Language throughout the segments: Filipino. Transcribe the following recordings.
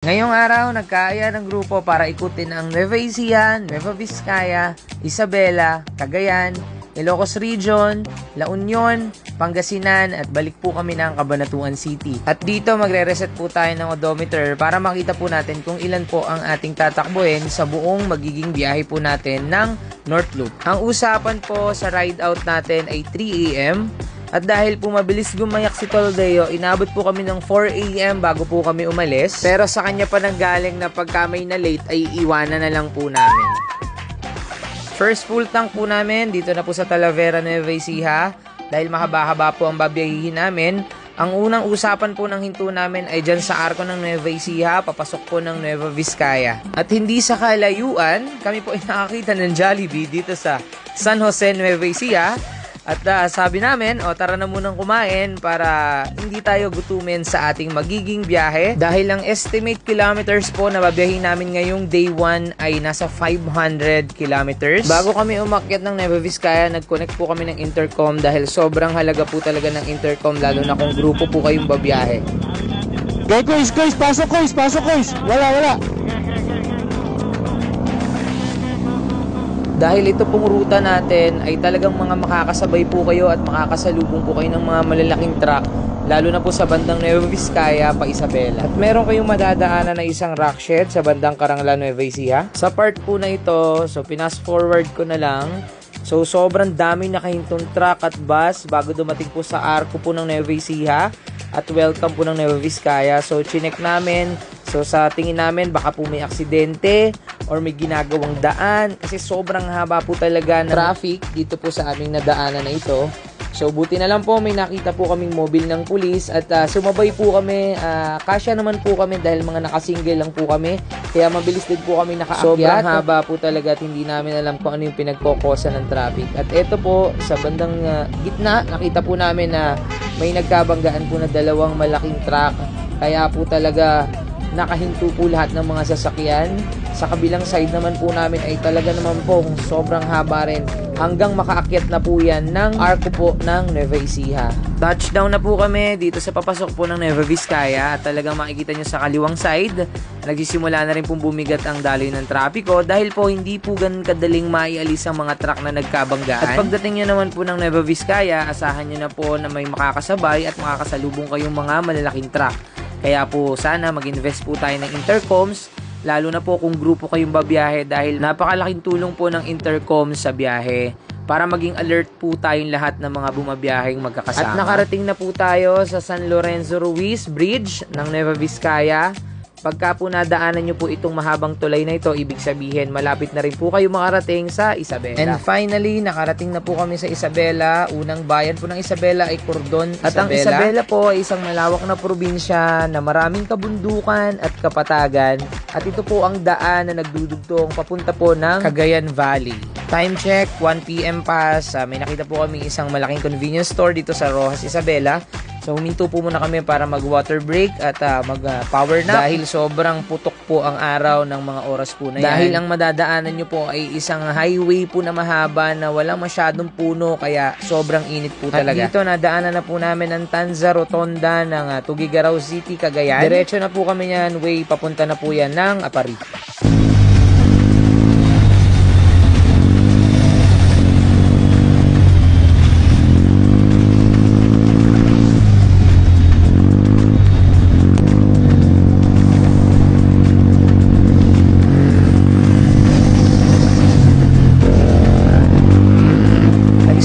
Ngayong araw, nagkaaya ng grupo para ikutin ang Nueva Ecija, Nueva Vizcaya, Isabela, Cagayan, Ilocos Region, La Union, Pangasinan at balik po kami ng Cabanatuan City. At dito magre-reset po tayo ng odometer para makita po natin kung ilan po ang ating tatakbuhin sa buong magiging biyahe po natin ng North Loop. Ang usapan po sa ride out natin ay 3 AM. At dahil po mabilis gumayak si Toldeo, inabot po kami ng 4 AM bago po kami umalis. Pero sa kanya pa nanggaling na pagka may na late ay iwanan na lang po namin. First full tank po namin dito na po sa Talavera, Nueva Ecija. Dahil mahaba-haba po ang babiyahihin namin. Ang unang usapan po ng hinto namin ay dyan sa arko ng Nueva Ecija, papasok po ng Nueva Vizcaya. At hindi sa kalayuan, kami po ay nakakita ng Jollibee dito sa San Jose, Nueva Ecija. At sabi namin, tara na munang kumain para hindi tayo gutumin sa ating magiging biyahe. Dahil ang estimate kilometers po na babiyahin namin ngayong day 1 ay nasa 500 kilometers. Bago kami umakyat ng Nueva Vizcaya, nag-connect po kami ng intercom dahil sobrang halaga po talaga ng intercom lalo na kung grupo po kayong babiyahe. Guys, pasok guys. Wala. Dahil ito pong ruta natin ay talagang mga makakasabay po kayo at makakasalubong po kayo ng mga malalaking truck, lalo na po sa bandang Nueva Vizcaya pa Isabela. At meron kayong madadaanan na isang rock shed sa bandang Carangla, Nueva Ecija. Sa part po na ito, so pinas forward ko na lang. So sobrang daming nakahintong truck at bus bago dumating po sa arko po ng Nueva Ecija at welcome po ng Nueva Vizcaya. So chinek namin. So sa tingin namin baka po may aksidente or may ginagawang daan kasi sobrang haba po talaga ng traffic dito po sa aming nadaanan na ito. So buti na lang po may nakita po kaming mobile ng pulis at sumabay po kami. Kasya naman po kami dahil mga nakasingle lang po kami. Kaya mabilis din po kami nakaakyat. Sobrang haba po talaga at hindi namin alam kung ano yung pinagkokosa ng traffic. At ito po sa bandang gitna nakita po namin na may nagkabanggaan po na dalawang malaking truck. Kaya po talaga nakahinto po lahat ng mga sasakyan. Sa kabilang side naman po namin ay talaga naman po kung sobrang haba rin hanggang makaakyat na po yan ng arko po ng Nueva Ecija. Touchdown na po kami dito sa papasok po ng Nueva Vizcaya at talagang makikita nyo sa kaliwang side nagsisimula na rin pong bumigat ang daloy ng trapiko dahil po hindi po ganun kadaling maialis ang mga truck na nagkabanggaan. At pagdating nyo naman po ng Nueva Vizcaya, asahan nyo na po na may makakasabay at makakasalubong kayong mga malalaking truck. Kaya po sana mag-invest po tayo ng intercoms, lalo na po kung grupo kayong babiyahe dahil napakalaking tulong po ng intercom sa biyahe para maging alert po tayong lahat ng mga bumabiyaheng magkakasama. At nakarating na po tayo sa San Lorenzo Ruiz Bridge ng Nueva Vizcaya. Pagka po nadaanan nyo po itong mahabang tulay na ito, ibig sabihin malapit na rin po kayo makarating sa Isabela. And finally, nakarating na po kami sa Isabela. Unang bayan po ng Isabela ay Cordon, Isabela. At ang Isabela po ay isang malawak na probinsya na maraming kabundukan at kapatagan. At ito po ang daan na nagdudugtong papunta po ng Cagayan Valley. Time check, 1 PM pass. May nakita po kami isang malaking convenience store dito sa Rojas, Isabela. So huminto po muna kami para mag water break at mag power nap dahil sobrang putok po ang araw ng mga oras po na yan. Dahil ang madadaanan nyo po ay isang highway po na mahaba na walang masyadong puno kaya sobrang init po talaga. At dito nadaanan na po namin ang Tanza Rotonda ng Tugigaraw City, Cagayan. Diretso na po kami yan, way papunta na po yan ng Apari.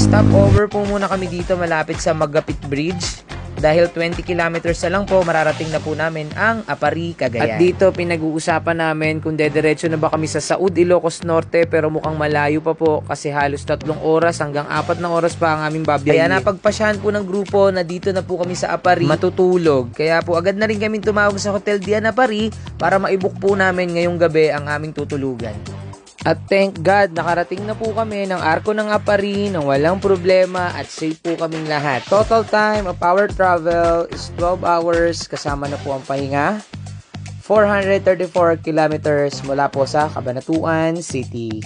Stopover po muna kami dito malapit sa Magapit Bridge. Dahil 20 kilometers na lang po, mararating na po namin ang Apari, Cagayan. At dito pinag-uusapan namin kung dediretso na ba kami sa Saud, Ilocos Norte, pero mukhang malayo pa po kasi halos 3 oras hanggang 4 na oras pa ang aming babiyahe. Kaya napagpasyahan po ng grupo na dito na po kami sa Apari matutulog. Kaya po agad na rin kami tumawag sa Hotel Dian Apari para maibuk po namin ngayong gabi ang aming tutulugan. At thank God, nakarating na po kami ng arko ng Apari nang walang problema at safe po kaming lahat. Total time of our travel is 12 hours kasama na po ang pahinga. 434 kilometers mula po sa Cabanatuan City.